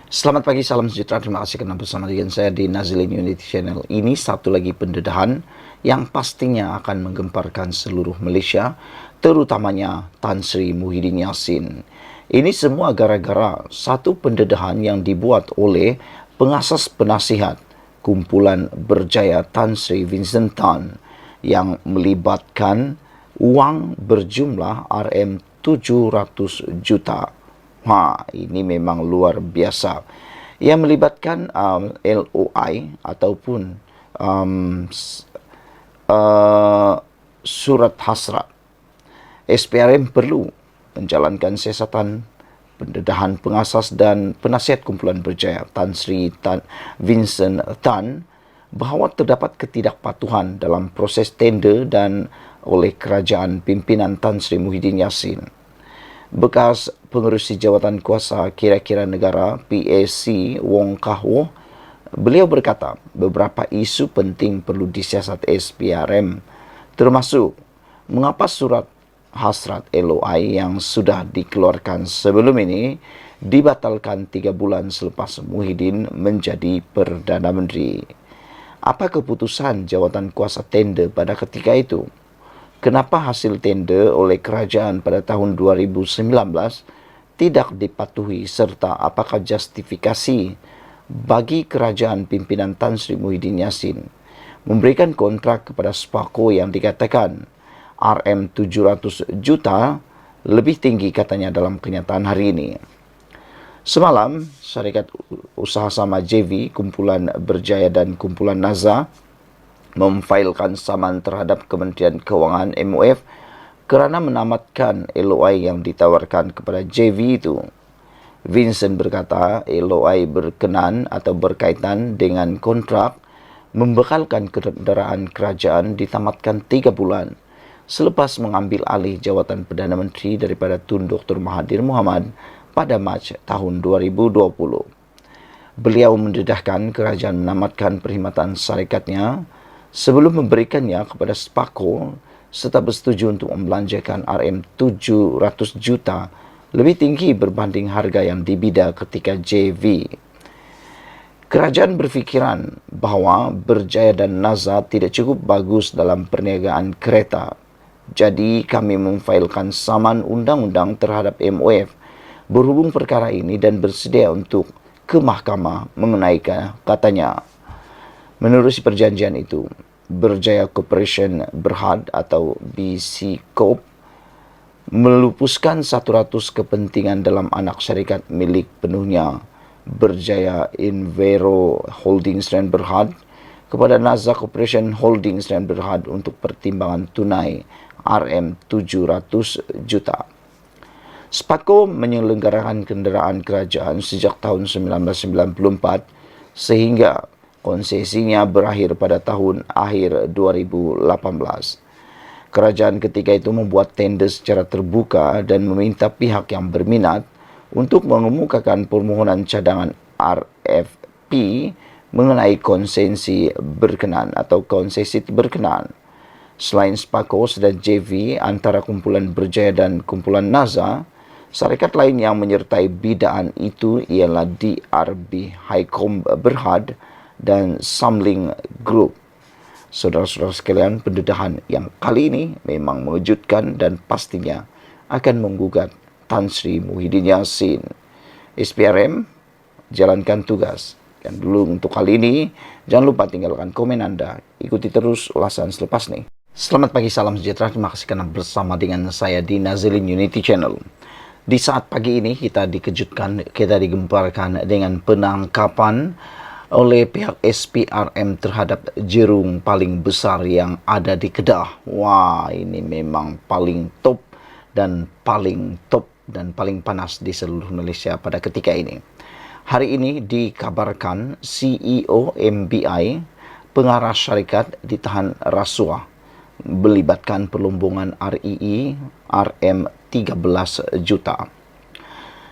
Selamat pagi, salam sejahtera. Terima kasih karena bersama dengan saya di Nazilin Unity Channel. Ini satu lagi pendedahan yang pastinya akan menggemparkan seluruh Malaysia, terutamanya Tan Sri Muhyiddin Yassin. Ini semua gara-gara satu pendedahan yang dibuat oleh pengasas penasihat kumpulan berjaya Tan Sri Vincent Tan yang melibatkan wang berjumlah RM700 juta. Ini memang luar biasa. Ia melibatkan LOI ataupun surat hasrat. SPRM perlu menjalankan siasatan pendedahan pengasas dan penasihat kumpulan berjaya Tan Sri Vincent Tan bahawa terdapat ketidakpatuhan dalam proses tender dan oleh kerajaan pimpinan Tan Sri Muhyiddin Yassin. Bekas pengerusi jawatan kuasa kira-kira negara PAC Wong Kah Woh, beliau berkata beberapa isu penting perlu disiasat SPRM, termasuk mengapa surat hasrat LOI yang sudah dikeluarkan sebelum ini dibatalkan 3 bulan selepas Muhyiddin menjadi Perdana Menteri. Apa keputusan jawatan kuasa tender pada ketika itu? Kenapa hasil tender oleh kerajaan pada tahun 2019 tidak dipatuhi serta apakah justifikasi bagi kerajaan pimpinan Tan Sri Muhyiddin Yassin memberikan kontrak kepada Sparco yang dikatakan RM700 juta lebih tinggi katanya dalam kenyataan hari ini. Semalam, Syarikat Usaha Sama JV, Kumpulan Berjaya dan Kumpulan Naza memfailkan saman terhadap Kementerian Kewangan MOF kerana menamatkan LOI yang ditawarkan kepada JV itu. Vincent berkata LOI berkenan atau berkaitan dengan kontrak membekalkan kenderaan kerajaan ditamatkan 3 bulan selepas mengambil alih jawatan Perdana Menteri daripada Tun Dr. Mahathir Mohamad pada Mac tahun 2020. Beliau mendedahkan kerajaan menamatkan perkhidmatan syarikatnya sebelum memberikannya kepada Sparco serta bersetuju untuk membelanjakan RM700 juta lebih tinggi berbanding harga yang dibida ketika JV. Kerajaan berfikiran bahawa Berjaya dan Naza tidak cukup bagus dalam perniagaan kereta. Jadi kami memfailkan saman undang-undang terhadap MOF berhubung perkara ini dan bersedia untuk ke mahkamah mengenainya, katanya. Menerusi perjanjian itu, Berjaya Corporation Berhad atau BC Corp melupuskan 100 kepentingan dalam anak syarikat milik penuhnya Berjaya Invero Holdings dan Berhad kepada Naza Corporation Holdings dan Berhad untuk pertimbangan tunai RM700 juta. Sparco menyelenggarakan kenderaan kerajaan sejak tahun 1994 sehingga konsesinya berakhir pada tahun akhir 2018. Kerajaan ketika itu membuat tender secara terbuka dan meminta pihak yang berminat untuk mengemukakan permohonan cadangan RFP mengenai konsesi berkenan atau konsesi berkenan. Selain Sparco dan JV antara kumpulan Berjaya dan kumpulan Naza, syarikat lain yang menyertai bidaan itu ialah DRB Highcom Berhad dan Samling Group. Saudara-saudara sekalian, pendedahan yang kali ini memang mengejutkan dan pastinya akan menggugat Tan Sri Muhyiddin Yassin. SPRM, jalankan tugas. Dan dulu untuk kali ini, jangan lupa tinggalkan komen Anda. Ikuti terus ulasan selepas ini. Selamat pagi, salam sejahtera. Terima kasih karena bersama dengan saya di Nazilin Unity Channel. Di saat pagi ini kita dikejutkan, kita digemparkan dengan penangkapan oleh pihak SPRM terhadap jerung paling besar yang ada di Kedah. Ini memang paling top dan paling panas di seluruh Malaysia pada ketika ini. Hari ini dikabarkan CEO MBI, pengarah syarikat, ditahan rasuah melibatkan perlombongan REE RM13 juta.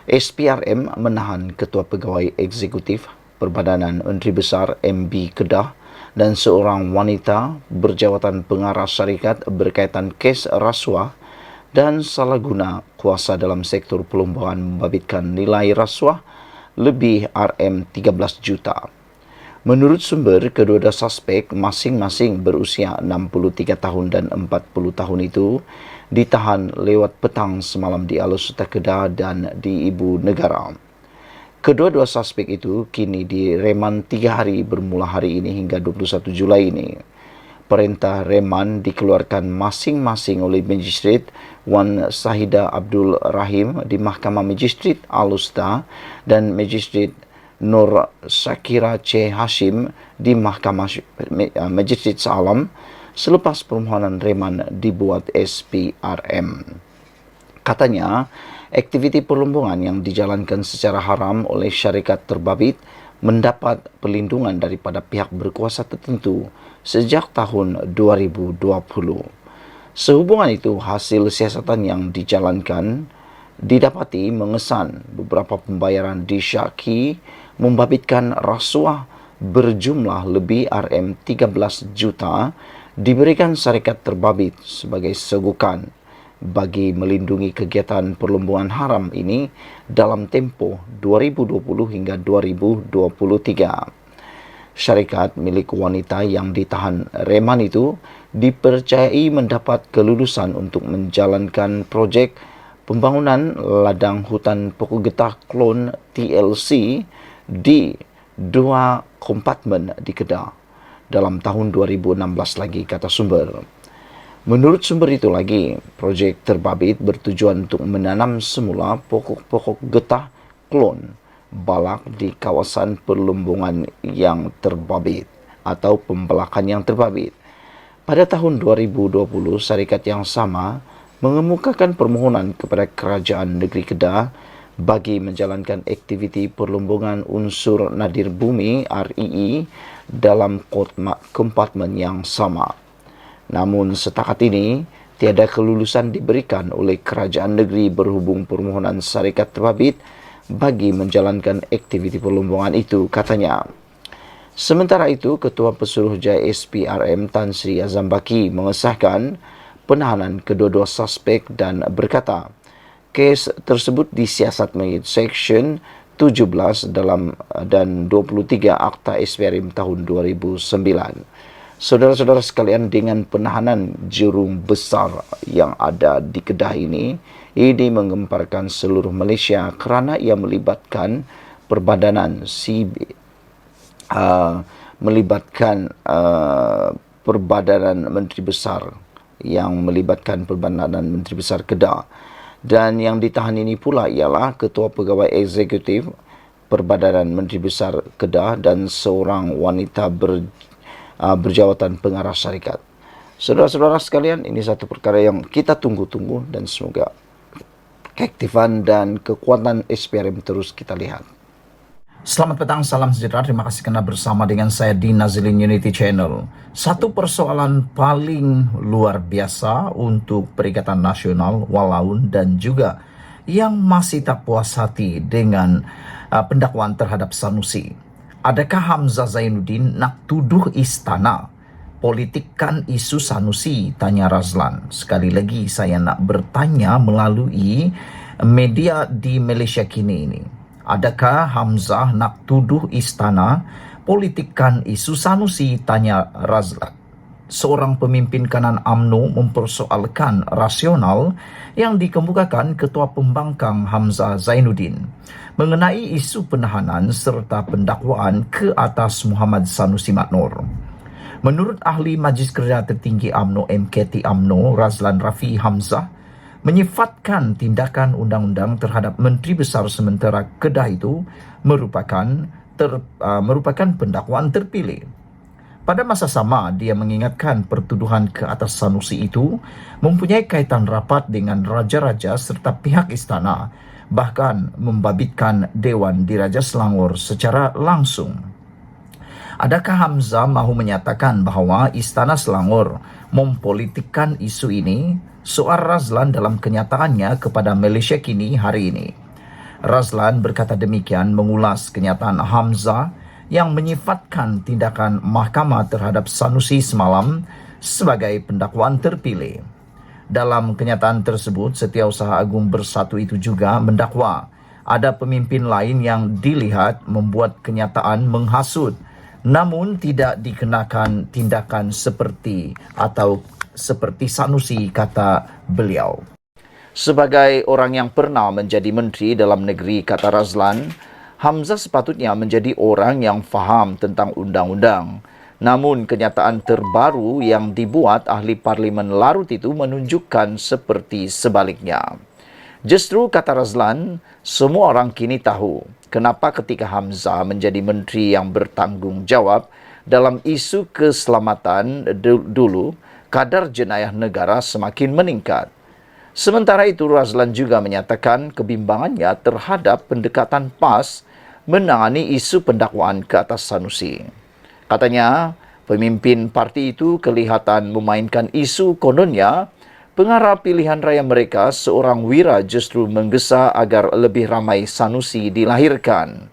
SPRM menahan Ketua Pegawai Eksekutif Perbadanan Menteri Besar MB Kedah dan seorang wanita berjawatan pengarah syarikat berkaitan kes rasuah dan salah guna kuasa dalam sektor perlombongan membabitkan nilai rasuah lebih RM13 juta. Menurut sumber, kedua-dua suspek masing-masing berusia 63 tahun dan 40 tahun itu ditahan lewat petang semalam di Alusista Kedah dan di Ibu Negara. Kedua-dua suspek itu kini direman 3 hari bermula hari ini hingga 21 Julai ini. Perintah reman dikeluarkan masing-masing oleh Magistrate Wan Sahida Abdul Rahim di Mahkamah Magistrate Alusista dan Magistrate Nur Syakira C. Hashim di Mahkamah Magistrate Shah selepas permohonan reman dibuat SPRM. Katanya, aktiviti perlombongan yang dijalankan secara haram oleh syarikat terbabit mendapat perlindungan daripada pihak berkuasa tertentu sejak tahun 2020. Sehubungan itu, hasil siasatan yang dijalankan didapati mengesan beberapa pembayaran disyaki membabitkan rasuah berjumlah lebih RM13 juta diberikan syarikat terbabit sebagai sogokan bagi melindungi kegiatan perlombongan haram ini dalam tempoh 2020 hingga 2023. Syarikat milik wanita yang ditahan reman itu dipercayai mendapat kelulusan untuk menjalankan projek pembangunan ladang hutan pokok getah klon TLC di 2 kompartmen di Kedah dalam tahun 2016 lagi, kata sumber. Menurut sumber itu lagi, projek terbabit bertujuan untuk menanam semula pokok-pokok getah klon balak di kawasan perlombongan yang terbabit atau pembelakan yang terbabit. Pada tahun 2020, syarikat yang sama mengemukakan permohonan kepada Kerajaan Negeri Kedah bagi menjalankan aktiviti perlombongan unsur nadir bumi REE dalam kompartmen yang sama. Namun setakat ini, tiada kelulusan diberikan oleh Kerajaan Negeri berhubung permohonan syarikat terbabit bagi menjalankan aktiviti perlombongan itu, katanya. Sementara itu, Ketua Pesuruhjaya SPRM Tan Sri Azam Baki mengesahkan penahanan kedua-dua suspek dan berkata, kes tersebut disiasat mengikut Seksyen 17 dan 23 Akta SPRM tahun 2009. Saudara-saudara sekalian, dengan penahanan jurung besar yang ada di Kedah ini menggemparkan seluruh Malaysia kerana ia melibatkan Perbadanan Perbadanan Menteri Besar yang melibatkan Perbadanan Menteri Besar Kedah. Dan yang ditahan ini pula ialah Ketua Pegawai Eksekutif Perbadanan Menteri Besar Kedah dan seorang wanita berjawatan pengarah syarikat. Saudara-saudara sekalian, ini satu perkara yang kita tunggu-tunggu dan semoga keaktifan dan kekuatan SPRM terus kita lihat. Selamat petang, salam sejahtera. Terima kasih kerana bersama dengan saya di Nazilin Unity Channel. Satu persoalan paling luar biasa untuk Perikatan Nasional Walaun dan juga yang masih tak puas hati dengan pendakwaan terhadap Sanusi. Adakah Hamzah Zainuddin nak tuduh istana politikkan isu Sanusi? Tanya Razlan. Sekali lagi saya nak bertanya melalui media di Malaysia kini ini. Adakah Hamzah nak tuduh istana politikkan isu Sanusi? Tanya Razlan. Seorang pemimpin kanan UMNO mempersoalkan rasional yang dikemukakan Ketua Pembangkang Hamzah Zainuddin mengenai isu penahanan serta pendakwaan ke atas Muhammad Sanusi Maknor. Menurut ahli Majlis Kerja Tertinggi UMNO MKT UMNO Razlan Rafi Hamzah, menyifatkan tindakan undang-undang terhadap Menteri Besar Sementara Kedah itu merupakan pendakwaan terpilih. Pada masa sama, dia mengingatkan pertuduhan ke atas Sanusi itu mempunyai kaitan rapat dengan raja-raja serta pihak istana, bahkan membabitkan Dewan Diraja Selangor secara langsung. Adakah Hamzah mahu menyatakan bahawa Istana Selangor mempolitikkan isu ini? Soal Razlan dalam kenyataannya kepada Malaysia Kini hari ini. Razlan berkata demikian mengulas kenyataan Hamzah yang menyifatkan tindakan mahkamah terhadap Sanusi semalam sebagai pendakwaan terpilih. Dalam kenyataan tersebut, Setiausaha Agung Bersatu itu juga mendakwa ada pemimpin lain yang dilihat membuat kenyataan menghasut, namun tidak dikenakan tindakan seperti Sanusi, kata beliau. Sebagai orang yang pernah menjadi Menteri Dalam Negeri, kata Razlan, Hamzah sepatutnya menjadi orang yang faham tentang undang-undang. Namun kenyataan terbaru yang dibuat ahli parlimen larut itu menunjukkan seperti sebaliknya. Justru, kata Razlan, semua orang kini tahu kenapa ketika Hamzah menjadi menteri yang bertanggung jawab dalam isu keselamatan dulu, kadar jenayah negara semakin meningkat. Sementara itu, Razlan juga menyatakan kebimbangannya terhadap pendekatan PAS menangani isu pendakwaan ke atas Sanusi. Katanya, pemimpin parti itu kelihatan memainkan isu kononnya pengarah pilihan raya mereka seorang wira justru menggesa agar lebih ramai Sanusi dilahirkan.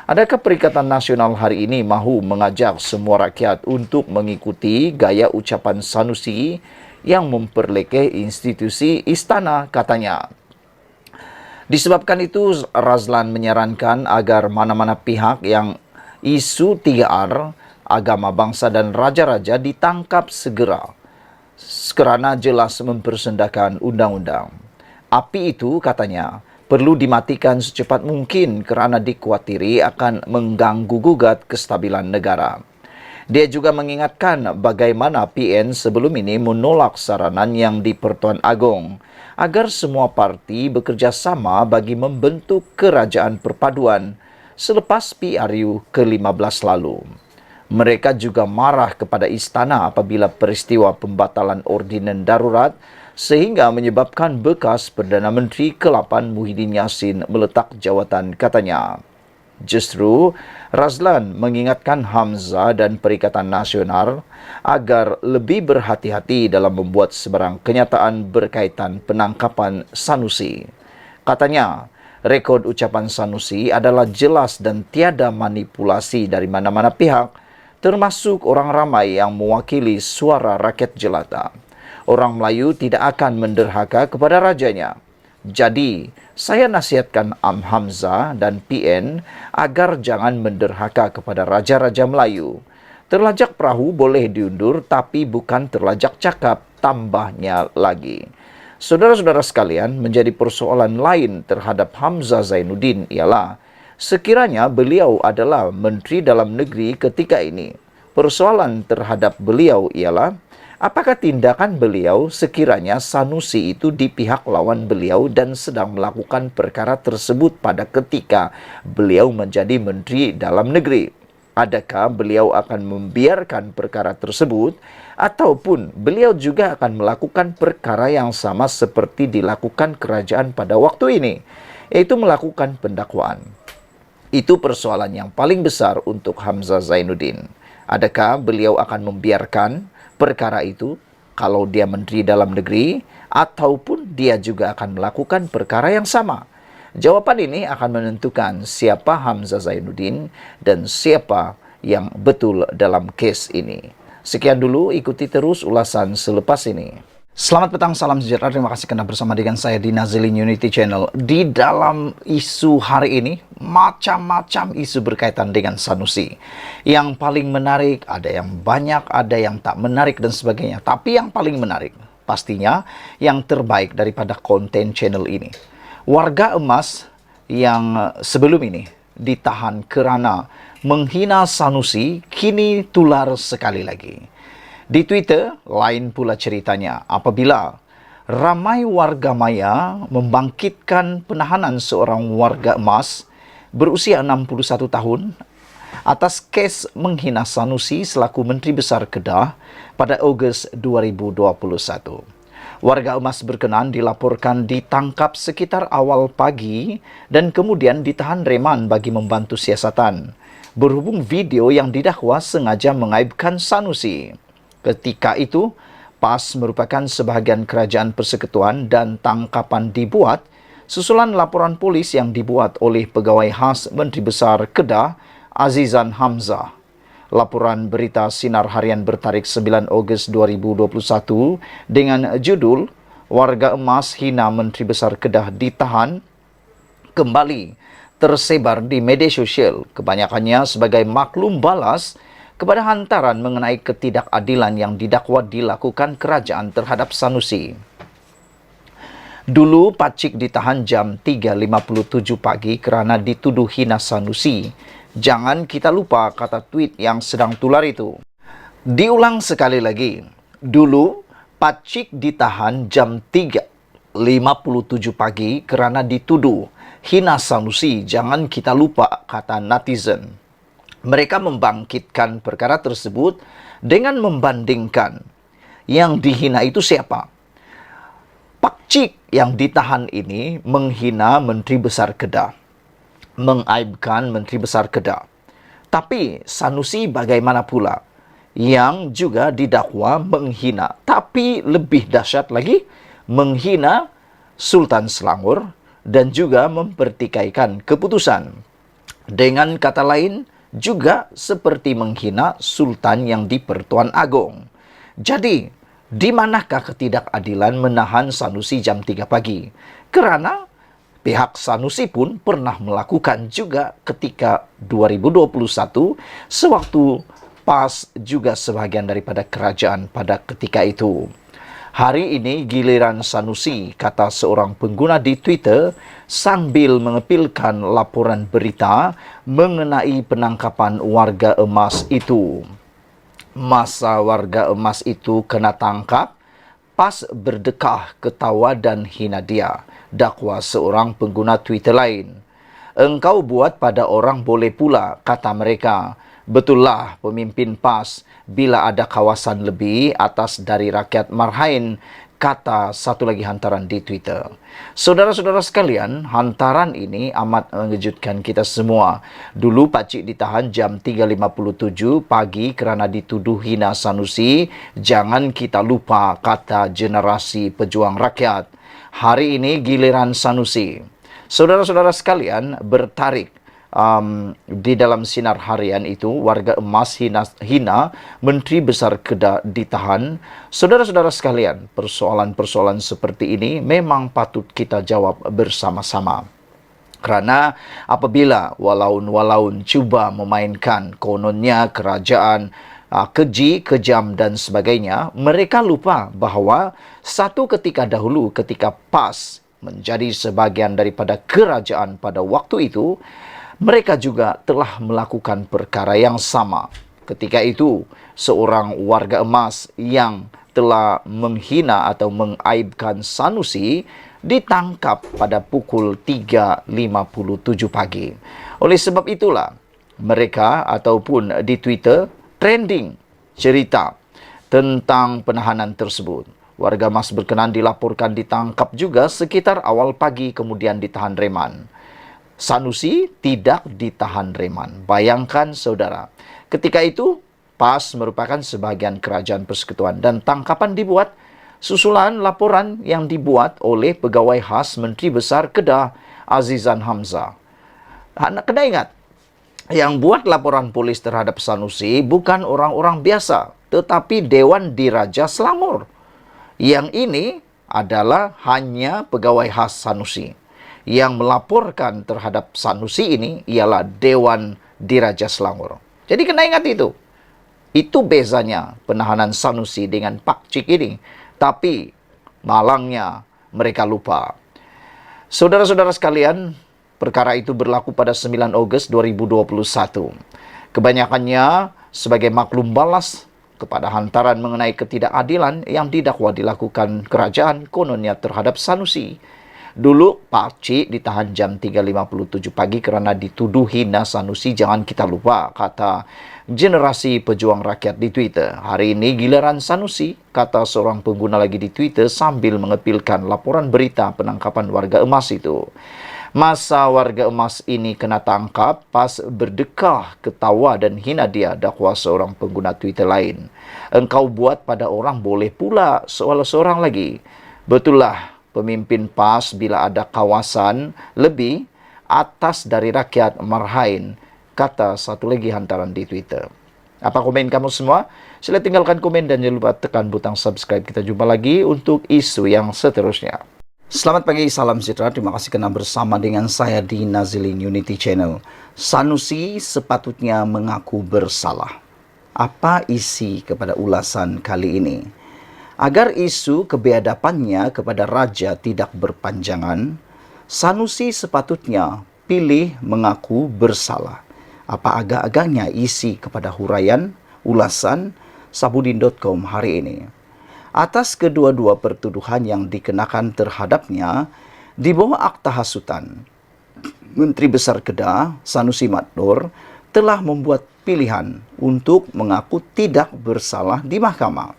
Adakah Perikatan Nasional hari ini mahu mengajak semua rakyat untuk mengikuti gaya ucapan Sanusi yang memperlekeh institusi istana, katanya. Disebabkan itu, Razlan menyarankan agar mana-mana pihak yang isu 3R, agama, bangsa, dan raja-raja ditangkap segera kerana jelas mempersendakan undang-undang. Api itu, katanya, perlu dimatikan secepat mungkin kerana dikhawatiri akan mengganggu-gugat kestabilan negara. Dia juga mengingatkan bagaimana PN sebelum ini menolak saranan yang di Pertuan Agong agar semua parti bekerjasama bagi membentuk kerajaan perpaduan selepas PRU ke-15 lalu. Mereka juga marah kepada istana apabila peristiwa pembatalan ordinan darurat sehingga menyebabkan bekas Perdana Menteri ke-8 Muhyiddin Yassin meletak jawatan, katanya. Justru, Razlan mengingatkan Hamzah dan Perikatan Nasional agar lebih berhati-hati dalam membuat sebarang kenyataan berkaitan penangkapan Sanusi. Katanya, rekod ucapan Sanusi adalah jelas dan tiada manipulasi dari mana-mana pihak, termasuk orang ramai yang mewakili suara rakyat jelata. Orang Melayu tidak akan menderhaka kepada rajanya. Jadi, saya nasihatkan Hamzah dan PN agar jangan menderhaka kepada raja-raja Melayu. Terlajak perahu boleh diundur, tapi bukan terlajak cakap, tambahnya lagi. Saudara-saudara sekalian, menjadi persoalan lain terhadap Hamzah Zainuddin ialah sekiranya beliau adalah Menteri Dalam Negeri ketika ini. Persoalan terhadap beliau ialah apakah tindakan beliau sekiranya Sanusi itu di pihak lawan beliau dan sedang melakukan perkara tersebut pada ketika beliau menjadi Menteri Dalam Negeri? Adakah beliau akan membiarkan perkara tersebut ataupun beliau juga akan melakukan perkara yang sama seperti dilakukan kerajaan pada waktu ini, yaitu melakukan pendakwaan? Itu persoalan yang paling besar untuk Hamzah Zainuddin. Adakah beliau akan membiarkan perkara itu kalau dia Menteri Dalam Negeri ataupun dia juga akan melakukan perkara yang sama? Jawapan ini akan menentukan siapa Hamzah Zainuddin dan siapa yang betul dalam kes ini. Sekian dulu, ikuti terus ulasan selepas ini. Selamat petang, salam sejahtera. Terima kasih karena bersama dengan saya di Nazilin Unity Channel. Di dalam isu hari ini, macam-macam isu berkaitan dengan Sanusi. Yang paling menarik, ada yang banyak, ada yang tak menarik dan sebagainya. Tapi yang paling menarik, pastinya yang terbaik daripada konten channel ini. Warga emas yang sebelum ini ditahan kerana menghina Sanusi, kini tular sekali lagi. Di Twitter, lain pula ceritanya apabila ramai warga maya membangkitkan penahanan seorang warga emas berusia 61 tahun atas kes menghina Sanusi selaku Menteri Besar Kedah pada Ogos 2021. Warga emas berkenan dilaporkan ditangkap sekitar awal pagi dan kemudian ditahan reman bagi membantu siasatan, berhubung video yang didakwa sengaja mengaibkan Sanusi. Ketika itu, PAS merupakan sebahagian kerajaan persekutuan dan tangkapan dibuat susulan laporan polis yang dibuat oleh pegawai khas Menteri Besar Kedah, Azizan Hamzah. Laporan berita Sinar Harian bertarikh 9 Ogos 2021 dengan judul "Warga Emas Hina Menteri Besar Kedah Ditahan", kembali tersebar di media sosial, kebanyakannya sebagai maklum balas kepada hantaran mengenai ketidakadilan yang didakwa dilakukan kerajaan terhadap Sanusi. Dulu Pacik ditahan jam 3.57 pagi kerana dituduh hina Sanusi. Jangan kita lupa kata tweet yang sedang tular itu. Diulang sekali lagi. Dulu Pacik ditahan jam 3.57 pagi kerana dituduh hina Sanusi. Jangan kita lupa kata netizen. Mereka membangkitkan perkara tersebut dengan membandingkan yang dihina itu siapa. Pacik yang ditahan ini menghina Menteri Besar Kedah, mengaibkan Menteri Besar Kedah. Tapi Sanusi bagaimana pula yang juga didakwa menghina, tapi lebih dahsyat lagi menghina Sultan Selangor dan juga mempertikaikan keputusan. Dengan kata lain, juga seperti menghina Sultan yang di Pertuan Agong. Jadi, di manakah ketidakadilan menahan Sanusi jam 3 pagi? Kerana pihak Sanusi pun pernah melakukan juga ketika 2021 sewaktu PAS juga sebahagian daripada kerajaan pada ketika itu. Hari ini giliran Sanusi, kata seorang pengguna di Twitter sambil mengepilkan laporan berita mengenai penangkapan warga emas itu. Masa warga emas itu kena tangkap, PAS berdekah ketawa dan hina dia, dakwa seorang pengguna Twitter lain. Engkau buat pada orang boleh pula, kata mereka. Betullah pemimpin PAS bila ada kawasan lebih atas dari rakyat Marhain, kata satu lagi hantaran di Twitter. Saudara-saudara sekalian, hantaran ini amat mengejutkan kita semua. Dulu Pacik ditahan jam 3.57 pagi kerana dituduh hina Sanusi. Jangan kita lupa kata generasi pejuang rakyat. Hari ini giliran Sanusi. Saudara-saudara sekalian, bertarik di dalam sinar harian itu, warga emas hina Menteri Besar Kedah ditahan. Saudara-saudara sekalian, persoalan-persoalan seperti ini memang patut kita jawab bersama-sama. Kerana apabila walaun-walaun cuba memainkan kononnya kerajaan keji, kejam dan sebagainya, mereka lupa bahawa satu ketika dahulu ketika PAS menjadi sebahagian daripada kerajaan pada waktu itu, mereka juga telah melakukan perkara yang sama. Ketika itu, seorang warga emas yang telah menghina atau mengaibkan Sanusi ditangkap pada pukul 3.57 pagi. Oleh sebab itulah, mereka ataupun di Twitter trending cerita tentang penahanan tersebut. Warga emas berkenan dilaporkan ditangkap juga sekitar awal pagi kemudian ditahan reman. Sanusi tidak ditahan reman. Bayangkan saudara, ketika itu PAS merupakan sebahagian kerajaan persekutuan dan tangkapan dibuat susulan laporan yang dibuat oleh pegawai khas Menteri Besar Kedah Azizan Hamzah. Kena ingat, yang buat laporan polis terhadap Sanusi bukan orang-orang biasa, tetapi Dewan Diraja Selangor. Yang ini adalah hanya pegawai khas Sanusi. Yang melaporkan terhadap Sanusi ini ialah Dewan Diraja Selangor. Jadi kena ingat itu. Itu bezanya penahanan Sanusi dengan Pacik ini. Tapi malangnya mereka lupa. Saudara-saudara sekalian, perkara itu berlaku pada 9 Ogos 2021. Kebanyakannya sebagai maklum balas kepada hantaran mengenai ketidakadilan yang didakwa dilakukan kerajaan kononnya terhadap Sanusi. Dulu Pacik ditahan jam 3.57 pagi kerana dituduh hina Sanusi. Jangan kita lupa, kata generasi pejuang rakyat di Twitter. Hari ini giliran Sanusi, kata seorang pengguna lagi di Twitter sambil mengepilkan laporan berita penangkapan warga emas itu. Masa warga emas ini kena tangkap, PAS berdekah, ketawa dan hina dia, dakwa seorang pengguna Twitter lain. Engkau buat pada orang boleh pula, soal seorang lagi. Betullah pemimpin PAS bila ada kawasan lebih atas dari rakyat Marhain, kata satu lagi hantaran di Twitter. Apa komen kamu semua? Sila tinggalkan komen dan jangan lupa tekan butang subscribe. Kita jumpa lagi untuk isu yang seterusnya. Selamat pagi, salam sejahtera. Terima kasih kerana bersama dengan saya di Nazilin Unity Channel. Sanusi sepatutnya mengaku bersalah. Apa isi kepada ulasan kali ini? Agar isu kebiadabannya kepada raja tidak berpanjangan, Sanusi sepatutnya pilih mengaku bersalah. Apa agak-agaknya isi kepada huraian ulasan Sabudin.com hari ini? Atas kedua-dua pertuduhan yang dikenakan terhadapnya di bawah akta hasutan, Menteri Besar Kedah Sanusi Madnor telah membuat pilihan untuk mengaku tidak bersalah di mahkamah.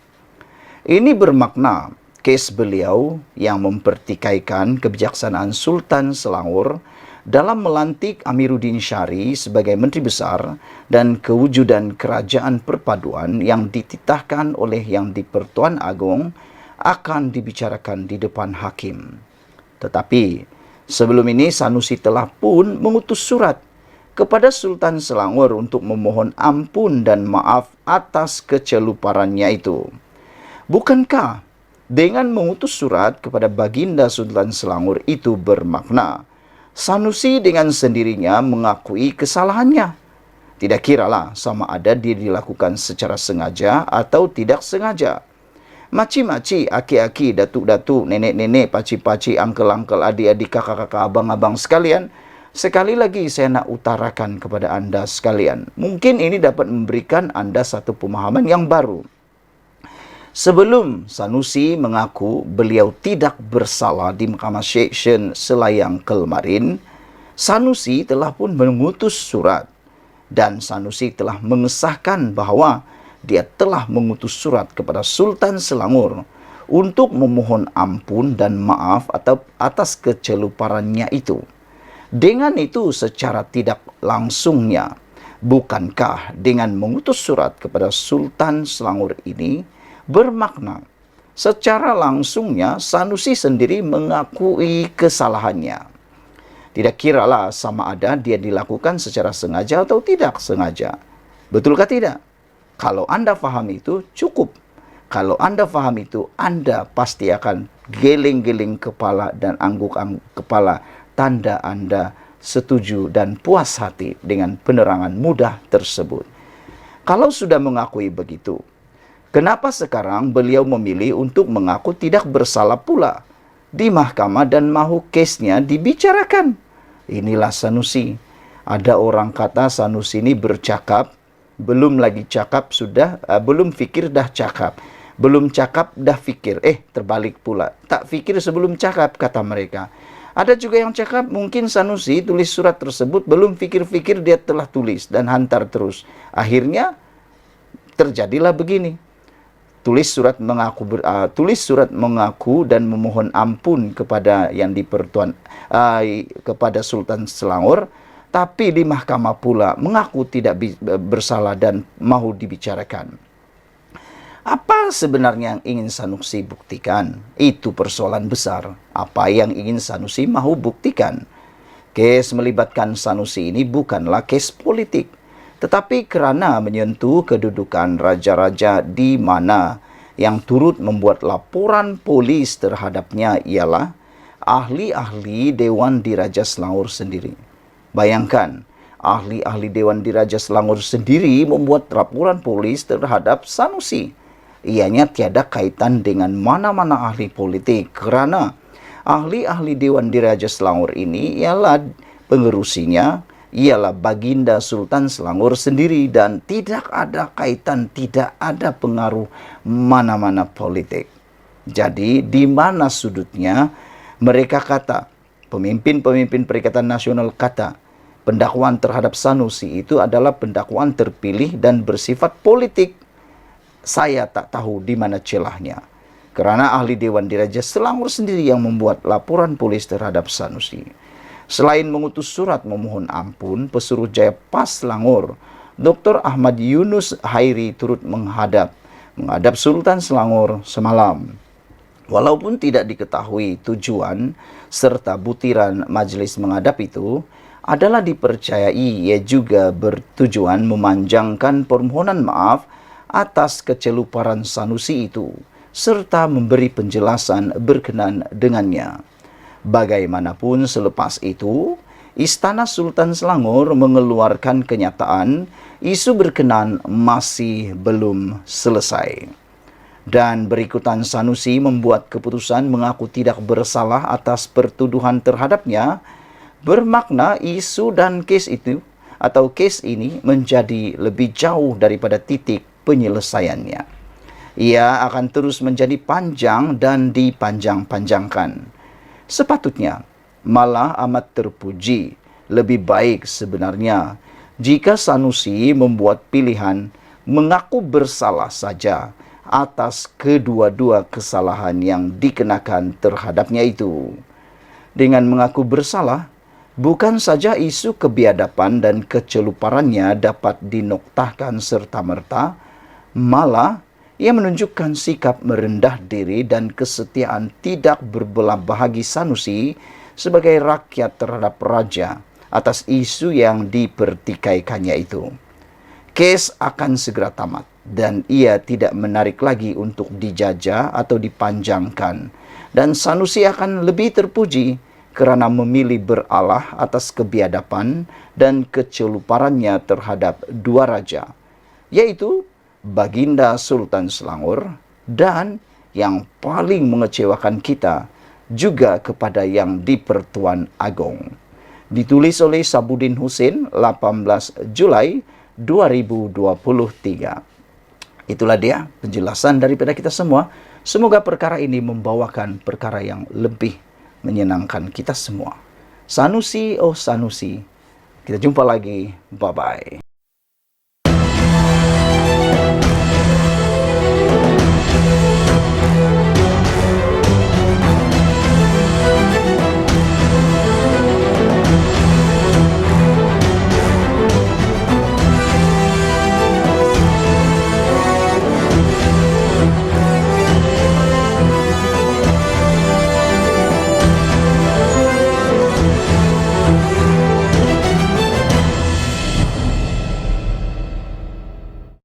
Ini bermakna kes beliau yang mempertikaikan kebijaksanaan Sultan Selangor dalam melantik Amiruddin Syari sebagai Menteri Besar dan kewujudan kerajaan perpaduan yang dititahkan oleh Yang di-Pertuan Agong akan dibicarakan di depan hakim. Tetapi sebelum ini Sanusi telah pun mengutus surat kepada Sultan Selangor untuk memohon ampun dan maaf atas keceluparannya itu. Bukankah dengan mengutus surat kepada Baginda Sultan Selangor itu bermakna Sanusi dengan sendirinya mengakui kesalahannya? Tidak kiralah sama ada dia dilakukan secara sengaja atau tidak sengaja. Maci-maci, aki-aki, datuk-datuk, nenek-nenek, paci-paci, angkel-angkel, adik-adik, kakak-kakak, abang-abang sekalian, sekali lagi saya nak utarakan kepada anda sekalian. Mungkin ini dapat memberikan anda satu pemahaman yang baru. Sebelum Sanusi mengaku beliau tidak bersalah di Mahkamah Seksyen Selayang kemarin, Sanusi telah pun mengutus surat dan Sanusi telah mengesahkan bahawa dia telah mengutus surat kepada Sultan Selangor untuk memohon ampun dan maaf atas keceluparannya itu. Dengan itu secara tidak langsungnya, bukankah dengan mengutus surat kepada Sultan Selangor ini bermakna secara langsungnya Sanusi sendiri mengakui kesalahannya? Tidak kiralah sama ada dia dilakukan secara sengaja atau tidak sengaja. Betulkah tidak? Kalau anda faham itu, cukup. Kalau anda faham itu, anda pasti akan geleng-geleng kepala dan angguk-angguk kepala, tanda anda setuju dan puas hati dengan penerangan mudah tersebut. Kalau sudah mengakui begitu, kenapa sekarang beliau memilih untuk mengaku tidak bersalah pula di mahkamah dan mahu kesnya dibicarakan? Inilah Sanusi. Ada orang kata Sanusi ini bercakap, belum lagi cakap sudah, belum fikir dah cakap. Belum cakap dah fikir. Terbalik pula. Tak fikir sebelum cakap, kata mereka. Ada juga yang cakap mungkin Sanusi tulis surat tersebut, belum fikir-fikir dia telah tulis dan hantar terus. Akhirnya terjadilah begini. Tulis surat mengaku dan memohon ampun kepada Yang di-Pertuan kepada Sultan Selangor, tapi di mahkamah pula mengaku tidak bersalah dan mahu dibicarakan. Apa sebenarnya yang ingin Sanusi buktikan? Itu persoalan besar. Apa yang ingin Sanusi mahu buktikan? Kes melibatkan Sanusi ini bukanlah kes politik, tetapi kerana menyentuh kedudukan raja-raja di mana yang turut membuat laporan polis terhadapnya ialah ahli-ahli Dewan Diraja Selangor sendiri. Bayangkan, ahli-ahli Dewan Diraja Selangor sendiri membuat laporan polis terhadap Sanusi. Ianya tiada kaitan dengan mana-mana ahli politik kerana ahli-ahli Dewan Diraja Selangor ini ialah pengerusinya, ialah Baginda Sultan Selangor sendiri dan tidak ada kaitan, tidak ada pengaruh mana-mana politik. Jadi di mana sudutnya mereka kata, pemimpin-pemimpin Perikatan Nasional kata, pendakwaan terhadap Sanusi itu adalah pendakwaan terpilih dan bersifat politik. Saya tak tahu di mana celahnya. Kerana ahli Dewan Diraja Selangor sendiri yang membuat laporan polis terhadap Sanusi. Selain mengutus surat memohon ampun, Pesuruh Jaya PAS Selangor, Dr. Ahmad Yunus Hairi turut menghadap Sultan Selangor semalam. Walaupun tidak diketahui tujuan serta butiran majlis menghadap itu, adalah dipercayai ia juga bertujuan memanjangkan permohonan maaf atas keceluparan Sanusi itu, serta memberi penjelasan berkenan dengannya. Bagaimanapun selepas itu, Istana Sultan Selangor mengeluarkan kenyataan isu berkenan masih belum selesai. Dan berikutan Sanusi membuat keputusan mengaku tidak bersalah atas pertuduhan terhadapnya, bermakna isu dan kes itu atau kes ini menjadi lebih jauh daripada titik penyelesaiannya. Ia akan terus menjadi panjang dan dipanjang-panjangkan. Sepatutnya, malah amat terpuji, lebih baik sebenarnya jika Sanusi membuat pilihan mengaku bersalah saja atas kedua-dua kesalahan yang dikenakan terhadapnya itu. Dengan mengaku bersalah, bukan saja isu kebiadaban dan keceluparannya dapat dinoktahkan serta-merta, malah ia menunjukkan sikap merendah diri dan kesetiaan tidak berbelah bagi Sanusi sebagai rakyat terhadap raja atas isu yang dipertikaikannya itu. Kes akan segera tamat dan ia tidak menarik lagi untuk dijajah atau dipanjangkan. Dan Sanusi akan lebih terpuji kerana memilih beralah atas kebiadaban dan keceluparannya terhadap dua raja, yaitu Baginda Sultan Selangor dan yang paling mengecewakan kita juga kepada yang di-Pertuan Agong. Ditulis oleh Sabudin Husin 18 Julai 2023. Itulah dia penjelasan daripada kita semua. Semoga perkara ini membawakan perkara yang lebih menyenangkan kita semua. Sanusi, oh Sanusi. Kita jumpa lagi. Bye-bye.